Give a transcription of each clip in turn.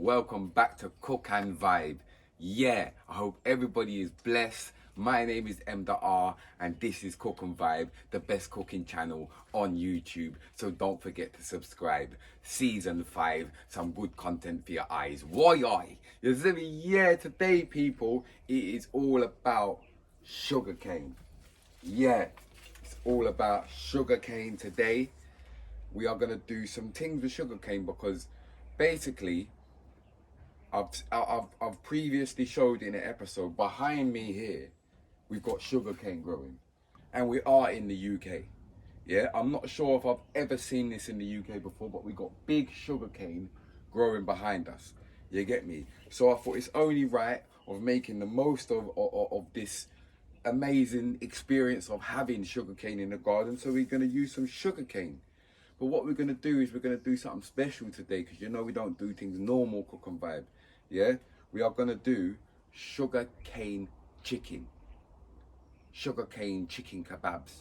welcome back to Cook and Vibe. Yeah, I hope everybody is blessed. My name is M.R and this is Cook and Vibe, the best cooking channel on YouTube. So don't forget to subscribe. Season 5, some good content for your eyes. Why? You see me? Yeah, today people, it is all about sugarcane. Yeah, it's all about sugarcane today. We are going to do some things with sugarcane because basically I've previously showed in an episode behind me here we've got sugarcane growing and we are in the UK. Yeah, I'm not sure if I've ever seen this in the UK before, but we got big sugarcane growing behind us. You get me? So I thought it's only right of making the most of this amazing experience of having sugarcane in the garden. So we're going to use some sugarcane. But what we're going to do is we're going to do something special today because you know we don't do things normal Cook and Vibe. Yeah, we are going to do sugarcane chicken. Sugarcane chicken kebabs.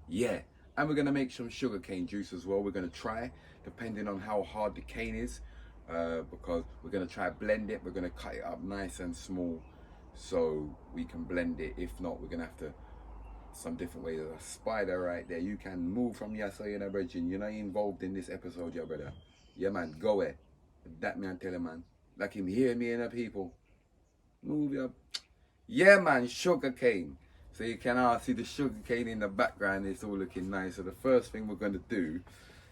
Yeah, and we're going to make some sugarcane juice as well. We're going to try, depending on how hard the cane is, because we're going to try blend it. We're going to cut it up nice and small so we can blend it. If not, we're going to have to some different ways. There's a spider right there. You can move from your side, you know, Virgin. You're not involved in this episode, yeah, brother. Yeah, man, go ahead. That man tell him, man. Like him hear me and the people. Move your... Yeah, man, sugar cane. So you can all see the sugar cane in the background. It's all looking nice. So the first thing we're going to do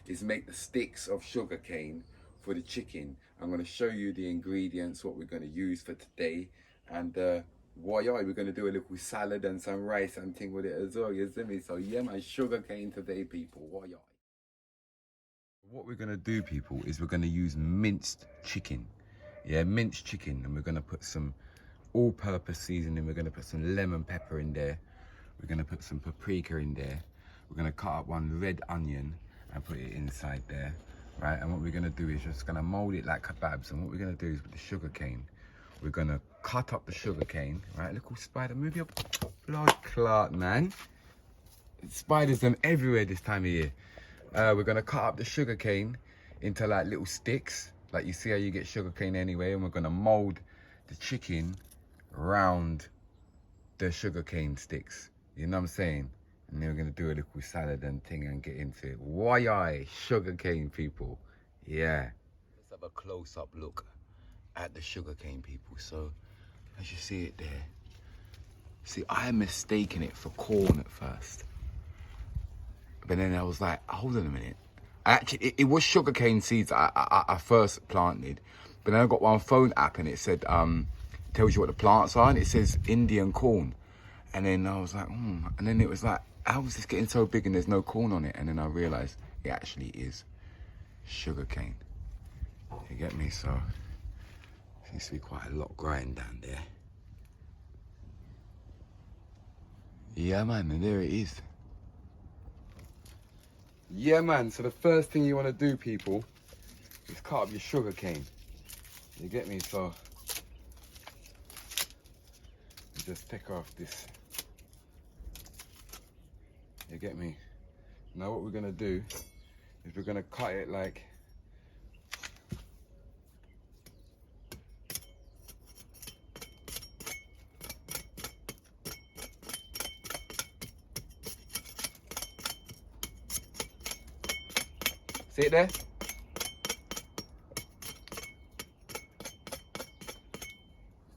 is make the sticks of sugar cane for the chicken. I'm going to show you the ingredients, what we're going to use for today. And we're going to do a little salad and some rice and thing with it as well, you see me? So yeah, man, sugar cane today, people. What we're going to do, people, is we're going to use minced chicken. Yeah, minced chicken. And we're going to put some all-purpose seasoning. We're going to put some lemon pepper in there. We're going to put some paprika in there. We're going to cut up one red onion and put it inside there, right? And what we're going to do is just going to mold it like kebabs. And what we're going to do is with the sugar cane, we're going to cut up the sugar cane, right? Look, spider, move your blood clot, man. Spiders them everywhere this time of year. We're going to cut up the sugar cane into like little sticks. Like you see how you get sugar cane anyway. And we're going to mold the chicken around the sugar cane sticks. You know what I'm saying? And then we're going to do a little salad and thing and get into it. Why sugar cane, people? Yeah. Let's have a close-up look at the sugarcane, people. So as you see it there, see, I mistaken it for corn at first, but then I was like, hold on a minute, actually it was sugarcane seeds I first planted, but then I got one phone app and it said tells you what the plants are, and it says Indian corn, and then I was like and then it was like, how is this getting so big and there's no corn on it? And then I realized it actually is sugarcane. You get me? So seems to be quite a lot growing down there. Yeah, man, and there it is. Yeah, man, so the first thing you want to do, people, is cut up your sugar cane. You get me? So you just take off this. You get me? Now what we're going to do is we're going to cut it like... See it there?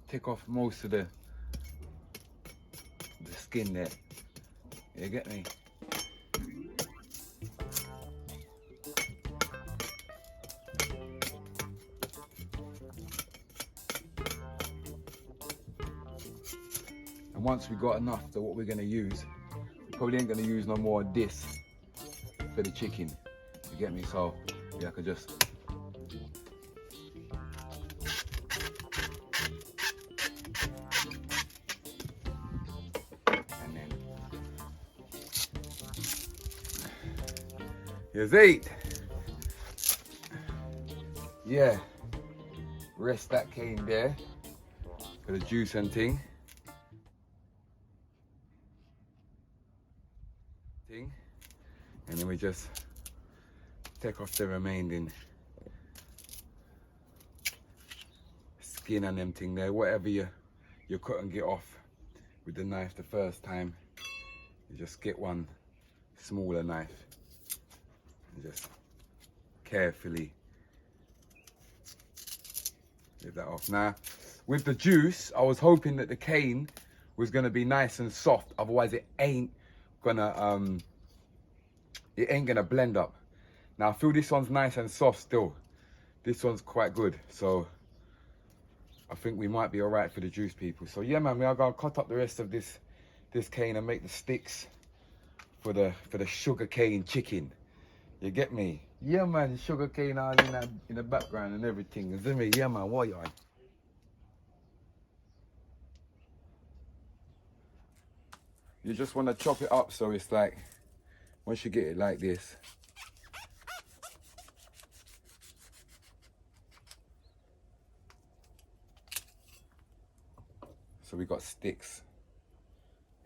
Take off most of the skin there. You get me? And once we got enough to what we're gonna use, we probably ain't gonna use no more of this for the chicken. You get me? So yeah, I could just and then here's 8. Yeah, rest that cane there for the juice and thing. And then we just take off the remaining skin and them thing there. Whatever you couldn't get off with the knife the first time, you just get one smaller knife and just carefully get that off. Now, with the juice, I was hoping that the cane was gonna be nice and soft. Otherwise, it ain't gonna blend up. Now, I feel this one's nice and soft still. This one's quite good, so I think we might be all right for the juice, people. So yeah, man, we are gonna cut up the rest of this cane and make the sticks for the sugar cane chicken. You get me? Yeah, man, sugar cane all in the background and everything. Is it me? Yeah, man, what you on? You just want to chop it up so it's like, once you get it like this, so we got sticks.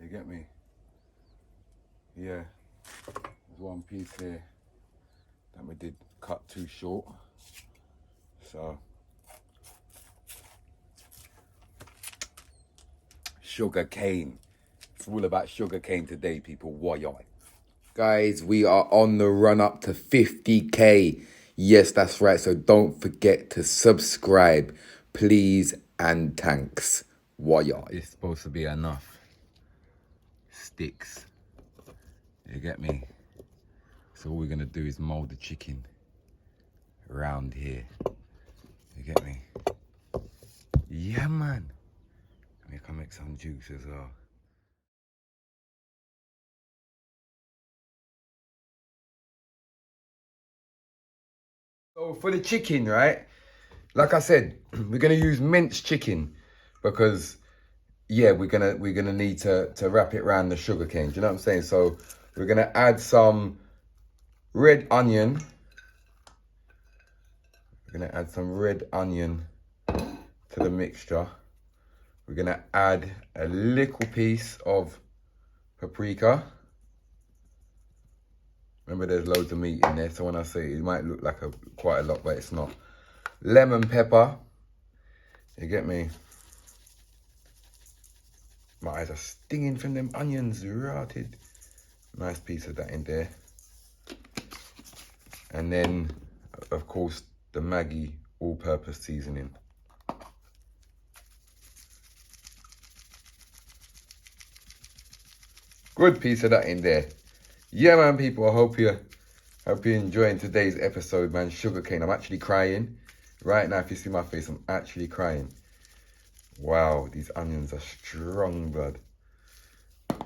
You get me? Yeah. There's one piece here that we did cut too short. So sugar cane. It's all about sugar cane today, people. Why? Guys, we are on the run up to 50k. Yes, that's right. So don't forget to subscribe, please and thanks. Why? It's supposed to be enough sticks. You get me? So all we're gonna do is mold the chicken around here. You get me? Yeah, man. I can make some juice as well. So for the chicken, right? Like I said, we're gonna use minced chicken because yeah, we're gonna need to wrap it around the sugar cane. Do you know what I'm saying? So we're gonna add some red onion. We're gonna add some red onion to the mixture. We're gonna add a little piece of paprika. Remember, there's loads of meat in there, so when I say it might look like quite a lot, but it's not. Lemon pepper. You get me? My eyes are stinging from them onions, rotted. Nice piece of that in there. And then, of course, the Maggi all-purpose seasoning. Good piece of that in there. Yeah, man, people, I hope you're enjoying today's episode, man. Sugarcane. I'm actually crying. Right now, if you see my face, I'm actually crying. Wow, these onions are strong, blood.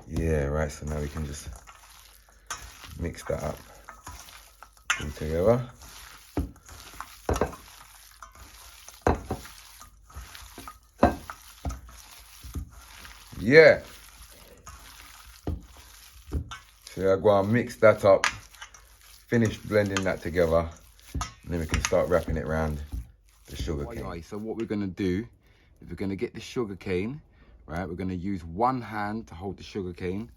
Yeah, right, so now we can just mix that up all together. Yeah. So I go and mix that up, finish blending that together, and then we can start wrapping it around the sugar cane. Right, so what we're gonna do is we're gonna get the sugar cane, right? We're gonna use one hand to hold the sugar cane.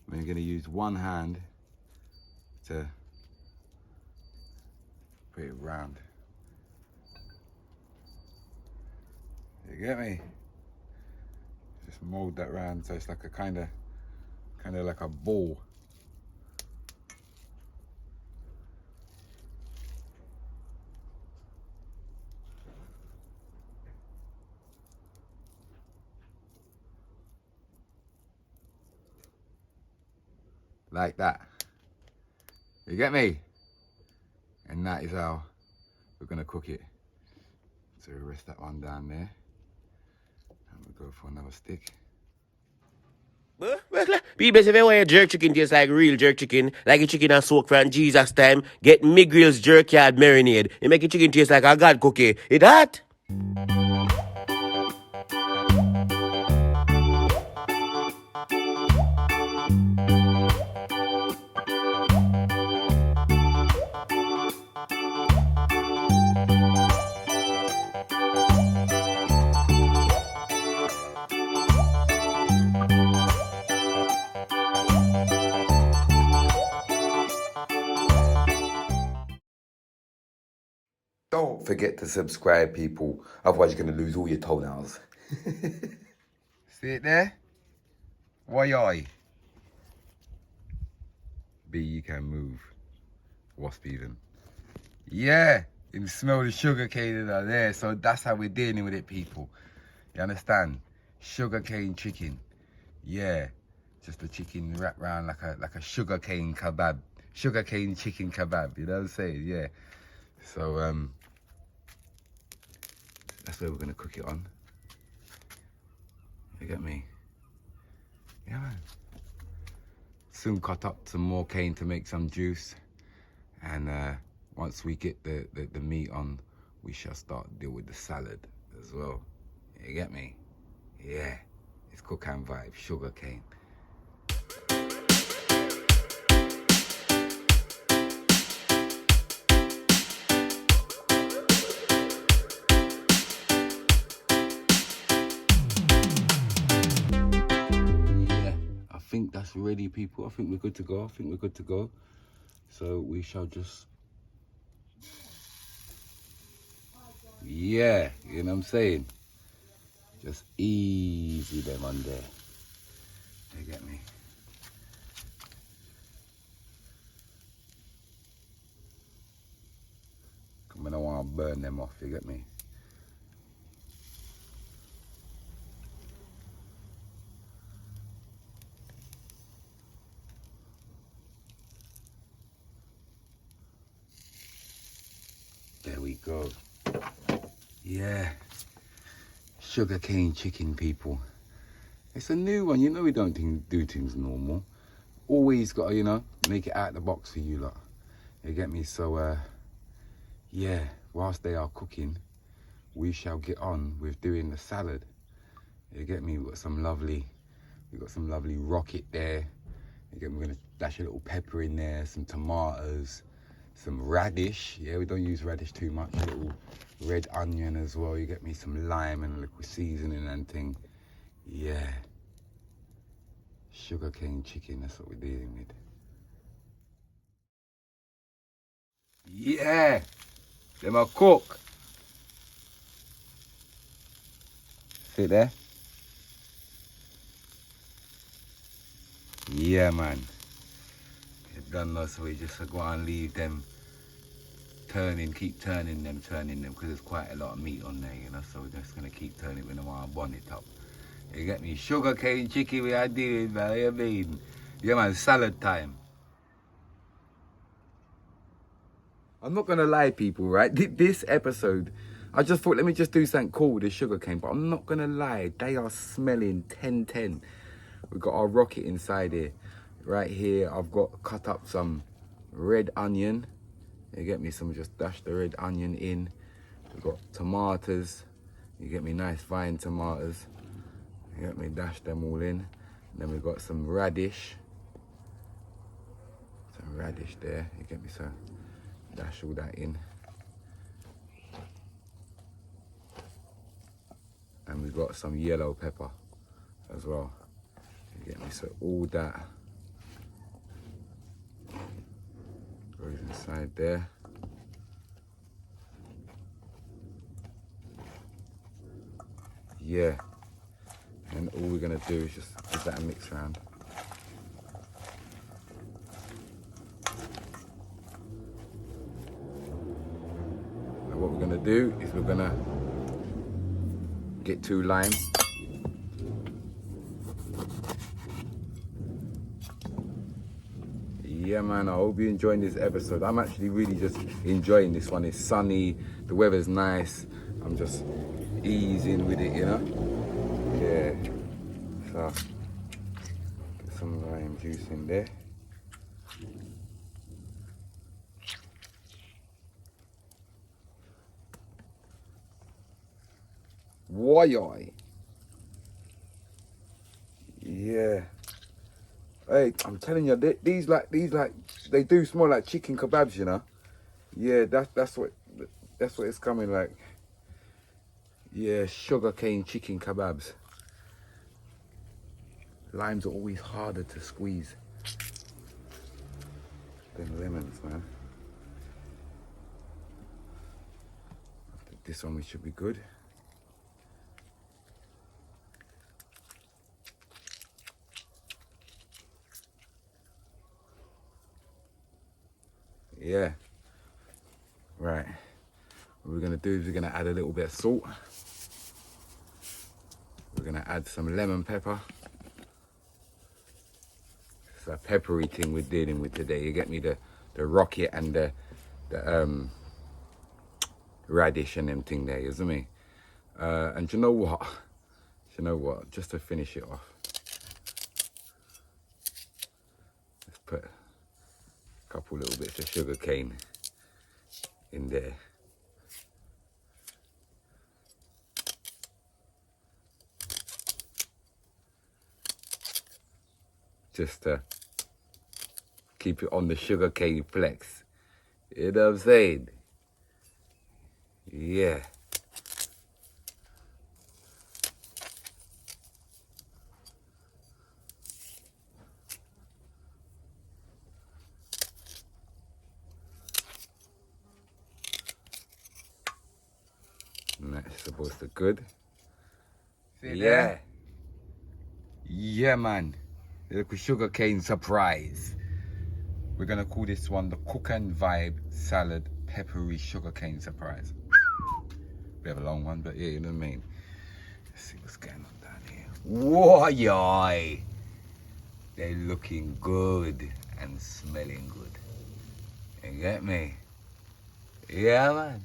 We're gonna use one hand to put it round. You get me? Just mold that round so it's like a kind of like a ball. Like that. You get me? And that is how we're gonna cook it. So we rest that one down there. And we'll go for another stick. People say they want jerk chicken tastes like real jerk chicken, like a chicken and soak from Jesus time. Get Miguel's jerk yard marinade. It make a chicken taste like a God cookie. It hot? Don't forget to subscribe, people. Otherwise, you're going to lose all your toenails. See it there? Why? B, you can move. Wasp even. Yeah, you can smell the sugar cane in there. So that's how we're dealing with it, people. You understand? Sugar cane chicken. Yeah, just a chicken wrapped around like a sugar cane kebab. Sugar cane chicken kebab. You know what I'm saying? Yeah. So that's where we're gonna cook it on. You get me? Yeah, man. Soon cut up some more cane to make some juice, and once we get the meat on, we shall start deal with the salad as well. You get me? Yeah, it's cook and vibe, sugar cane. I think that's ready, people. I think we're good to go. So we shall just, yeah, you know what I'm saying? Just easy them on there. You get me? I don't want to burn them off, you get me? There we go. Yeah. Sugarcane chicken, people. It's a new one. You know we don't do things normal. Always got to, you know, make it out the box for you lot. You get me? So, yeah, whilst they are cooking, we shall get on with doing the salad. You get me? We've got some lovely rocket there. You get me? We're going to dash a little pepper in there, some tomatoes, some radish. Yeah, we don't use radish too much. A little red onion as well. You get me? Some lime and a little seasoning and thing. Yeah. Sugarcane chicken, that's what we're dealing with. Yeah. Them a cook. See there? Yeah, man. You done know, so we just go and leave them keep turning them, because there's quite a lot of meat on there, you know, so we're just gonna keep turning when I want to bun it up. You get me? Sugarcane chicken we are dealing, man. You mean? Yeah, man, salad time. I'm not gonna lie, people, right? This episode, I just thought, let me just do something cool with the sugarcane, but I'm not gonna lie, they are smelling 10-10. We've got our rocket inside here. Right here, I've got cut up some red onion. You get me? Some just dash the red onion in. We've got tomatoes. You get me? Nice fine tomatoes. You get me? Dash them all in. And then we've got some radish. Some radish there. You get me? So dash all that in. And we've got some yellow pepper as well. You get me? So all that goes inside there. Yeah. And all we're gonna do is just give that a mix around. And what we're gonna do is we're gonna get 2 lime. Yeah, man, I hope you're enjoying this episode. I'm actually really just enjoying this one. It's sunny, the weather's nice. I'm just easing with it, you know? Yeah. So, get some lime juice in there. Why? Yeah. Hey, I'm telling you, these they do smell like chicken kebabs, you know. Yeah, that's what it's coming like. Yeah, sugarcane chicken kebabs. Limes are always harder to squeeze than lemons, man. This one we should be good. Yeah. Right. What we're gonna do is we're gonna add a little bit of salt. We're gonna add some lemon pepper. It's a peppery thing we're dealing with today. You get me, the rocket and the radish and them thing there, you see me? And you know what? Just to finish it off, let's put a couple little bits of sugar cane in there. Just to keep it on the sugar cane flex. You know what I'm saying? Yeah. And that's supposed to good. See yeah. Yeah, man. A little sugar cane surprise. We're gonna call this one the Cook and Vibe Salad Peppery Sugar Cane Surprise. Bit of a long one, but yeah, you know what I mean. Let's see what's going on down here. Whoa, yoy! They're looking good and smelling good. You get me? Yeah, man.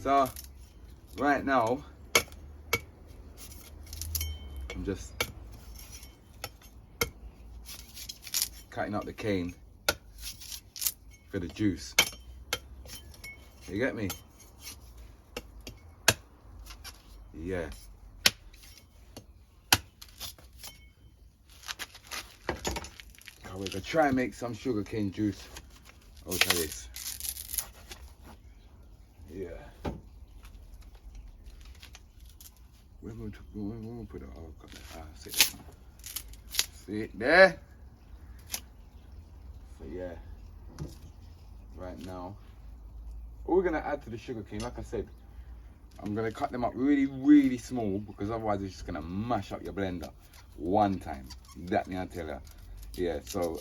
So, right now, I'm just cutting up the cane for the juice. You get me? Yeah. We're gonna try and make some sugarcane juice out of this. Yeah. We're going to put it all. See it. See it there? So yeah. Right now, all we're gonna add to the sugarcane, like I said, I'm gonna cut them up really, really small because otherwise it's just gonna mash up your blender one time. That me I tell you. Yeah, so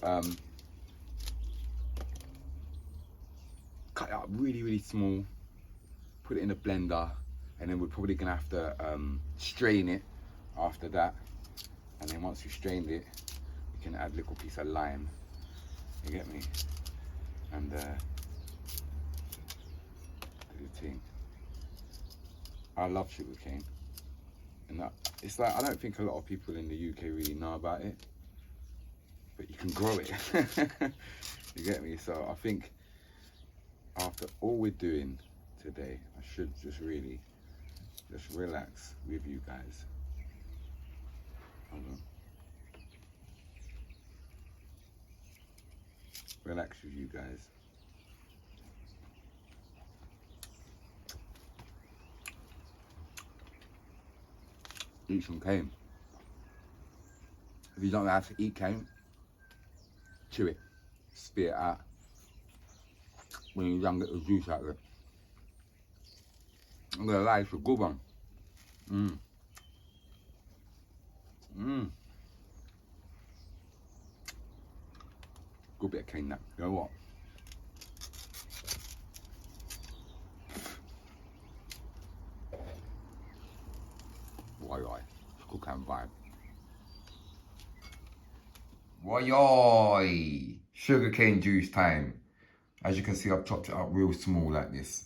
cut it up really, really small, put it in a blender, and then we're probably gonna have to strain it after that. And then once you strained it, you can add a little piece of lime. You get me? And do the thing. I love sugarcane, and it's like I don't think a lot of people in the UK really know about it, but you can grow it. You get me? So I think after all we're doing today, I should just really just relax with you guys. Hold on. Relax with you guys. Eat some cane. If you don't know how to eat cane, chew it, spit it out. When you're young, get the juice out of it. I'm gonna lie, it's a good one. Good bit of cane that. You know what? Why? Cook and Vibe. Why? Sugarcane juice time. As you can see, I've chopped it up real small like this.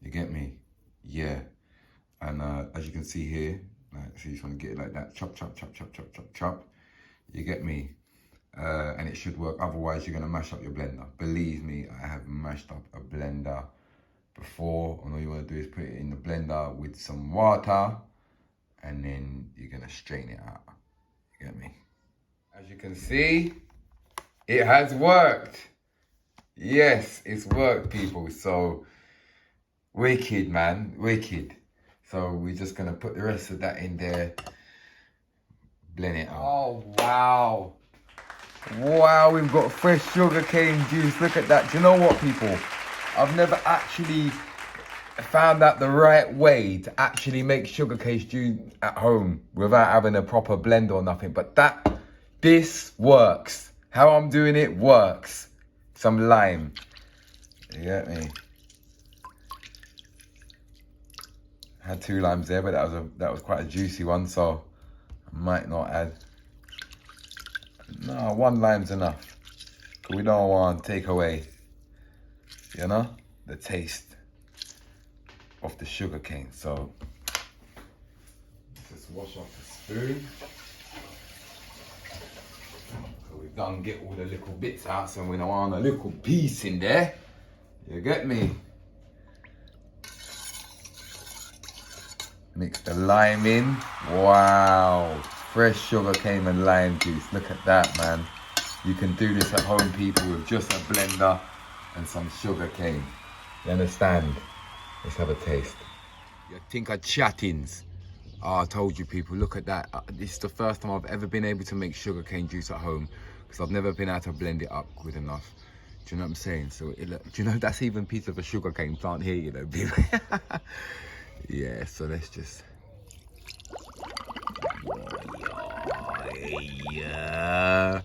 You get me? Yeah. And as you can see here, like, so you just want to get it like that. Chop, chop, chop, chop, chop, chop, chop. You get me? And it should work. Otherwise, you're going to mash up your blender. Believe me, I have mashed up a blender before. And all you want to do is put it in the blender with some water. And then you're going to strain it out. You get me? As you can see, it has worked. Yes, it's worked, people. So, wicked, man. Wicked. So, we're just going to put the rest of that in there. Blend it out. Oh, wow. Wow, we've got fresh sugarcane juice. Look at that. Do you know what, people? I've never actually found out the right way to actually make sugarcane juice at home without having a proper blender or nothing. But this works. How I'm doing it works. Some lime. You get me? Had 2 limes there, but that was quite a juicy one, so I might not add. No, 1 lime's enough. Cause we don't want to take away, you know, the taste of the sugar cane. So let's just wash off the spoon. So we've done get all the little bits out, so we don't want a little piece in there. You get me? Mix the lime in. Wow, fresh sugar cane and lime juice. Look at that, man. You can do this at home, people, with just a blender and some sugar cane. You understand? Let's have a taste. You think of chattings? Oh, I told you, people, look at that. This is the first time I've ever been able to make sugarcane juice at home because I've never been able to blend it up good enough. Do you know what I'm saying? So, do you know that's even a piece of a sugarcane plant here, you know, people? Yeah, so let's just... Yeah.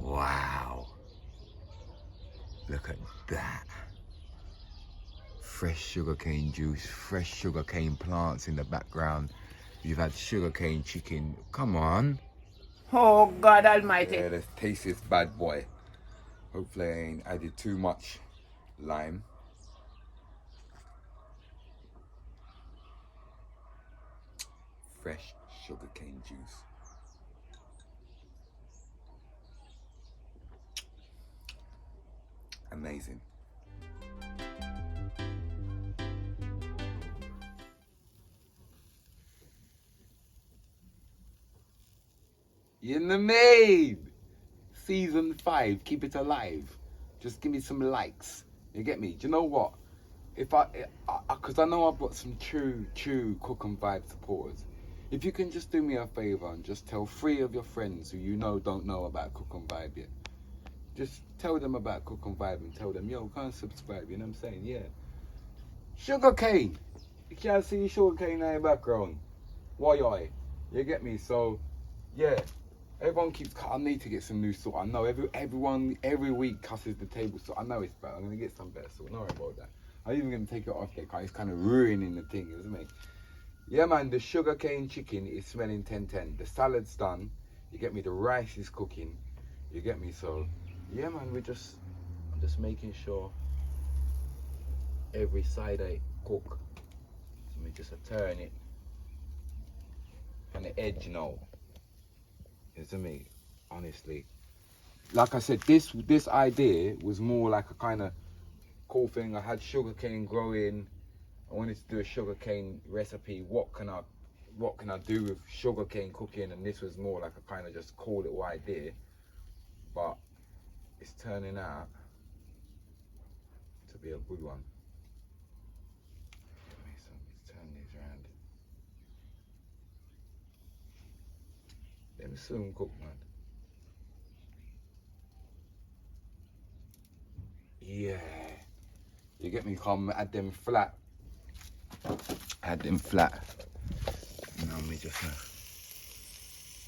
Wow. Look at that. Fresh sugarcane juice, fresh sugarcane plants in the background. You've had sugarcane chicken. Come on. Oh, God almighty. Yeah, let's taste this bad boy. Hopefully I ain't added too much lime. Fresh sugarcane juice. Amazing. In the main. Season 5, keep it alive. Just give me some likes. You get me? Do you know what? If because I know I've got some true Cook and Vibe supporters. If you can just do me a favor and just tell 3 of your friends who you know don't know about Cook and Vibe yet. Just tell them about Cook and Vibe and tell them, yo, go and subscribe. You know what I'm saying? Yeah. Sugarcane. You can't see sugarcane in the background. Why? You get me? So, yeah. Everyone keeps. I need to get some new salt. I know everyone every week cusses the table salt. I know it's better. I'm gonna get some better salt. Don't worry about that. I'm even gonna take it off there because it's kind of ruining the thing, isn't it? Yeah, man. The sugarcane chicken is smelling 10-10. The salad's done. You get me? The rice is cooking. You get me? So, yeah, man. I'm just making sure every side I cook. So me just turn it on the edge now. To me, honestly, like I said, this idea was more like a kind of cool thing. I had sugarcane growing. I wanted to do a sugarcane recipe. What can I do with sugarcane cooking? And this was more like a kind of just cool little idea. But it's turning out to be a good one. So let's turn these around. Let me soon cook, man. Yeah. You get me? Come add them flat. Add them flat. Now me just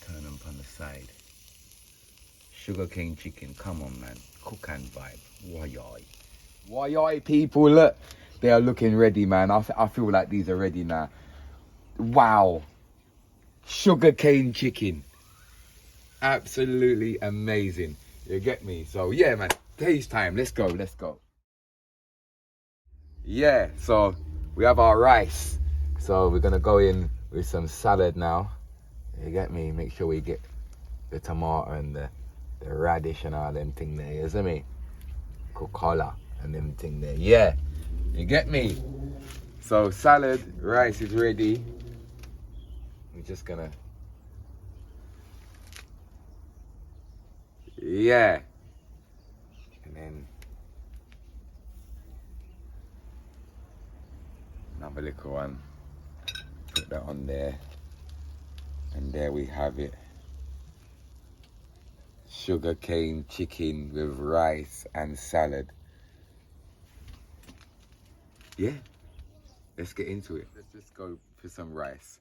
turn them on the side. Sugarcane chicken, come on, man. Cook and Vibe. Why, people, look. They are looking ready, man. I feel like these are ready now. Wow. Sugarcane chicken. Absolutely amazing. You get me? So, yeah, man. Taste time. Let's go. Yeah, so we have our rice. So we're going to go in with some salad now. You get me? Make sure we get the tomato and the radish and all them thing there. You see me? Coca-Cola and them thing there. Yeah. You get me? So salad, rice is ready. We're just going to... Yeah. And then another little one. Put that on there. And there we have it. sugarcane chicken with rice and salad. Yeah, let's get into it. Let's just go for some rice.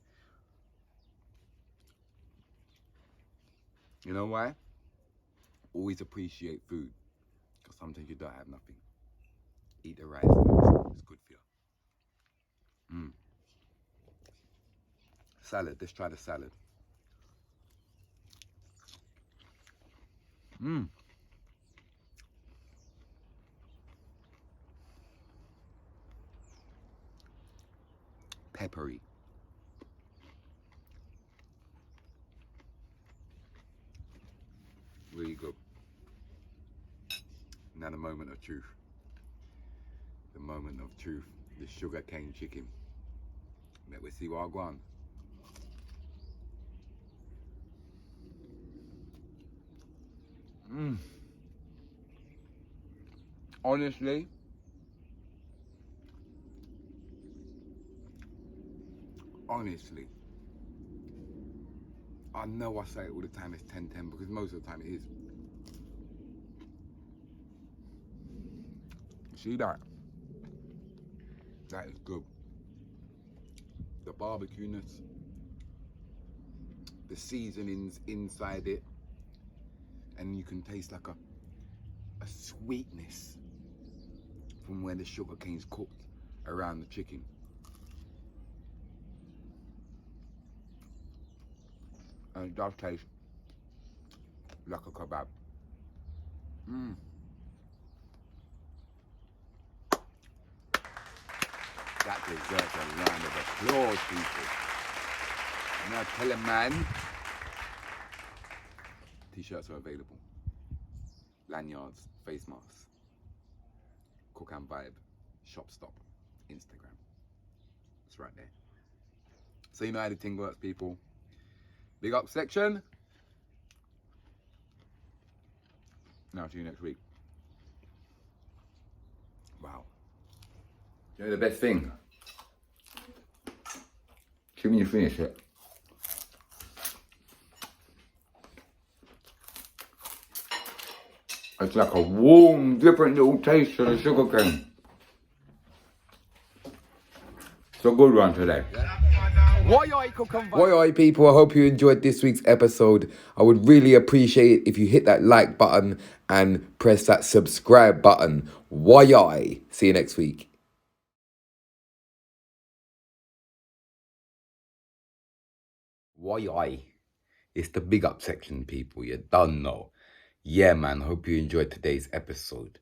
You know why? Always appreciate food, because sometimes you don't have nothing. Eat the rice first. It's good for you. Salad. Let's try the salad. Peppery. Really good. Now the moment of truth. The moment of truth. The sugarcane chicken. Let me see what I've gone. Honestly, I know I say it all the time, it's 10-10, because most of the time it is. See that? That is good. The barbecue-ness, the seasonings inside it, and you can taste like a sweetness from where the sugar cane's cooked around the chicken. And it does taste like a kebab. That deserves a round of applause, people. Now tell a man, t-shirts are available. Lanyards, face masks. Cook and Vibe, shop stop, Instagram. It's right there. So you know how the thing works, people. Big up section. Now see you next week. Wow. You know the best thing? See when you finish it. It's like a warm, different little taste to the sugar cane. It's a good one today. Why people, I hope you enjoyed this week's episode. I would really appreciate it if you hit that like button and press that subscribe button. Why? See you next week. Why? It's the big up section, people. You don't know. Yeah, man. Hope you enjoyed today's episode.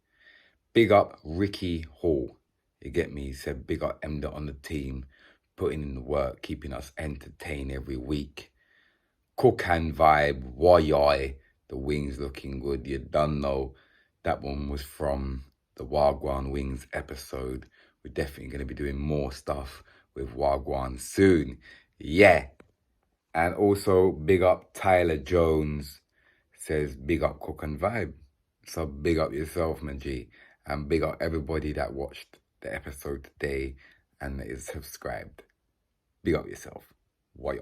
Big up Ricky Hall. You get me? He said big up Emda on the team, putting in the work, keeping us entertained every week. Cook and Vibe, why? The wings looking good. You don't know. That one was from the Wagwan Wings episode. We're definitely going to be doing more stuff with Wagwan soon. Yeah. And also big up Tyler Jones. Says big up Cook and Vibe. So big up yourself, man G. And big up everybody that watched the episode today and is subscribed. Big up yourself. Why?